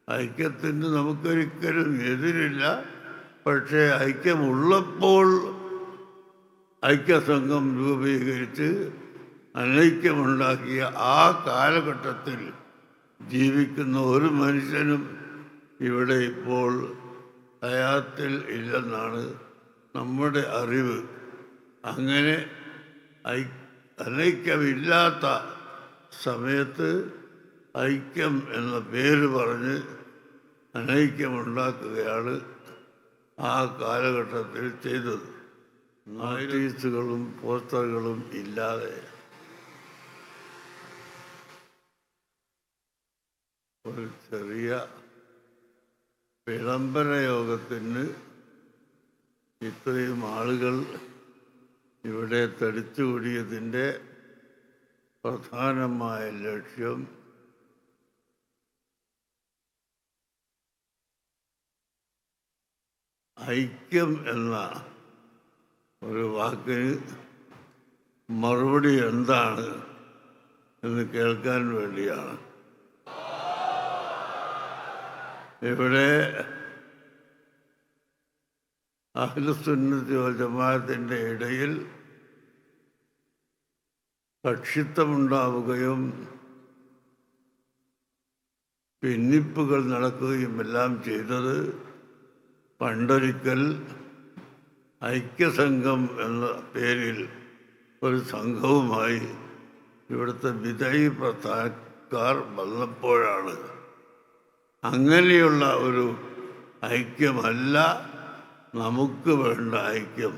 ഐക്യത്തിന് നമുക്കൊരിക്കലും എതിരില്ല. പക്ഷേ ഐക്യമുള്ളപ്പോൾ ഐക്യസംഘം രൂപീകരിച്ച് അനൈക്യമുണ്ടാക്കിയ ആ കാലഘട്ടത്തിൽ ജീവിക്കുന്ന ഒരു മനുഷ്യനും ഇവിടെ ഇപ്പോൾ ഹയാത്തിൽ ഇല്ലെന്നാണ് നമ്മുടെ അറിവ്. അങ്ങനെ അനൈക്യമില്ലാത്ത സമയത്ത് ഐക്യം എന്ന പേര് പറഞ്ഞ് അനൈക്യമുണ്ടാക്കുകയാണ് ആ കാലഘട്ടത്തിൽ ചെയ്തത്. നോട്ടീസുകളും പോസ്റ്ററുകളും ഇല്ലാതെ ഒരു ചെറിയ വിളംബര യോഗത്തിന് ഇത്രയും ആളുകൾ ഇവിടെ തടിച്ചുകൂടിയതിൻ്റെ പ്രധാനമായ ലക്ഷ്യം ഐക്യം എന്ന ഒരു വാക്കിന് മറുപടി എന്താണ് എന്ന് കേൾക്കാൻ വേണ്ടിയാണ്. ഇവിടെ അഹ്ലുസുന്നത്തി വൽ ജമാഅത്തിൻ്റെ ഇടയിൽ കക്ഷിത്വമുണ്ടാവുകയും ഭിന്നിപ്പുകൾ നടക്കുകയും എല്ലാം ചെയ്തത് പണ്ടൊരിക്കൽ ഐക്യസംഘം എന്ന പേരിൽ ഒരു സംഘവുമായി ഇവിടുത്തെ വിദയി പ്രസ്ഥാനക്കാർ വന്നപ്പോഴാണ്. അങ്ങനെയുള്ള ഒരു ഐക്യമല്ല നമുക്ക് വേണ്ട ഐക്യം.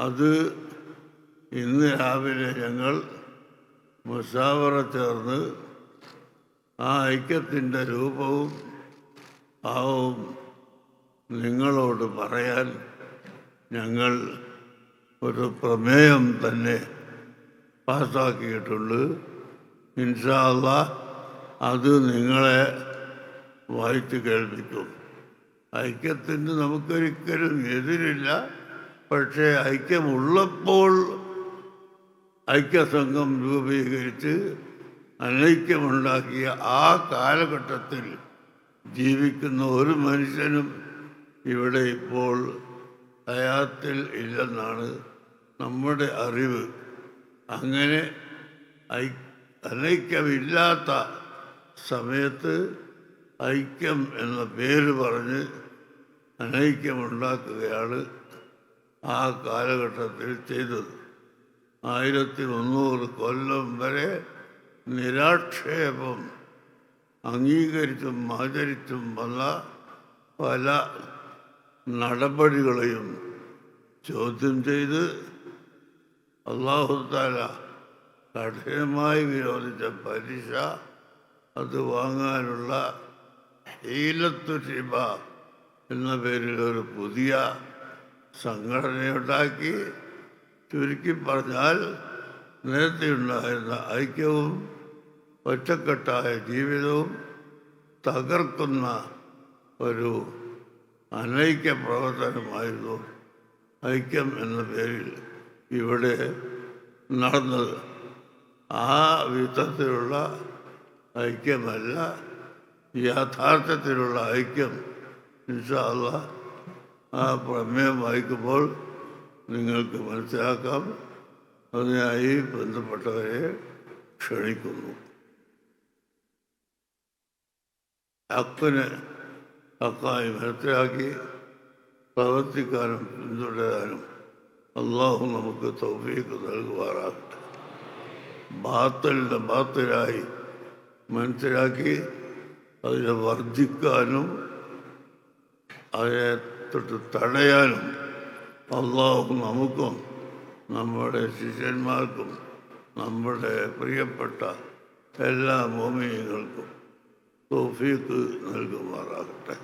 അത് ഇന്ന് രാവിലെ ഞങ്ങൾ മുശാവറ ചേർന്ന് ആ ഐക്യത്തിൻ്റെ രൂപവും ഭാവവും നിങ്ങളോട് പറയാൻ ഞങ്ങൾ ഒരു പ്രമേയം തന്നെ പാസ്സാക്കിയിട്ടുണ്ട്. ഇൻഷാ അല്ലാഹ് അത് നിങ്ങളെ വായിച്ച് കേൾപ്പിക്കും. ഐക്യത്തിന് നമുക്കൊരിക്കലും എതിരില്ല. പക്ഷേ ഐക്യമുള്ളപ്പോൾ ഐക്യസംഘം രൂപീകരിച്ച് അനൈക്യമുണ്ടാക്കിയ ആ കാലഘട്ടത്തിൽ ജീവിക്കുന്ന ഒരു മനുഷ്യനും ഇവിടെ ഇപ്പോൾ ഹയാത്തിൽ ഇല്ലെന്നാണ് നമ്മുടെ അറിവ്. അങ്ങനെ അനൈക്യമില്ലാത്ത സമയത്ത് ഐക്യം എന്ന പേര് പറഞ്ഞ് അനൈക്യമുണ്ടാക്കുകയാണ് ആ കാലഘട്ടത്തിൽ ചെയ്തത്. 1300 കൊല്ലം വരെ നിരാക്ഷേപം അംഗീകരിച്ചും ആചരിച്ചും വന്ന പല നടപടികളെയും ചോദ്യം ചെയ്ത് അല്ലാഹു തആല കഠിനമായി വിരോധിച്ച പലിശ, അത് വാങ്ങാനുള്ള ഹീലത്തു റിബ എന്ന പേരിൽ ഒരു പുതിയ സംഘടനയുണ്ടാക്കി. ചുരുക്കി പറഞ്ഞാൽ നേരത്തെ ഉണ്ടായിരുന്ന ഐക്യവും ഒറ്റക്കെട്ടായ ജീവിതവും തകർക്കുന്ന ഒരു അനൈക്യ പ്രവർത്തനമായിരുന്നു ഐക്യം എന്ന പേരിൽ ഇവിടെ നടന്നത്. ആ വിധത്തിലുള്ള ഐക്യമല്ല യഥാർത്ഥത്തിലുള്ള ഐക്യം. ഇൻഷാ അല്ലാഹ് ആ പ്രമേയം വായിക്കുമ്പോൾ നിങ്ങൾക്ക് മനസ്സിലാക്കാം. അതിനായി ബന്ധപ്പെട്ടവരെ ക്ഷണിക്കുന്നു. ഹക്കിനെ ഹക്കായി മനസ്സിലാക്കി പ്രവർത്തിക്കാനും പിന്തുടരാനും അള്ളാഹു നമുക്ക് തൗഫീഖ് നൽകുമാറാകട്ടെ. ബാത്തലിനെ ബാത്തലായി മനസ്സിലാക്കി അതിനെ വർദ്ധിക്കാനും അതിനെ തൊട്ട് തടയാനും അള്ളാഹു നമുക്കും നമ്മുടെ ശിഷ്യന്മാർക്കും നമ്മുടെ പ്രിയപ്പെട്ട എല്ലാ മോമിനികൾക്കും തൗഫീഖ് നൽകുമാറാകട്ടെ.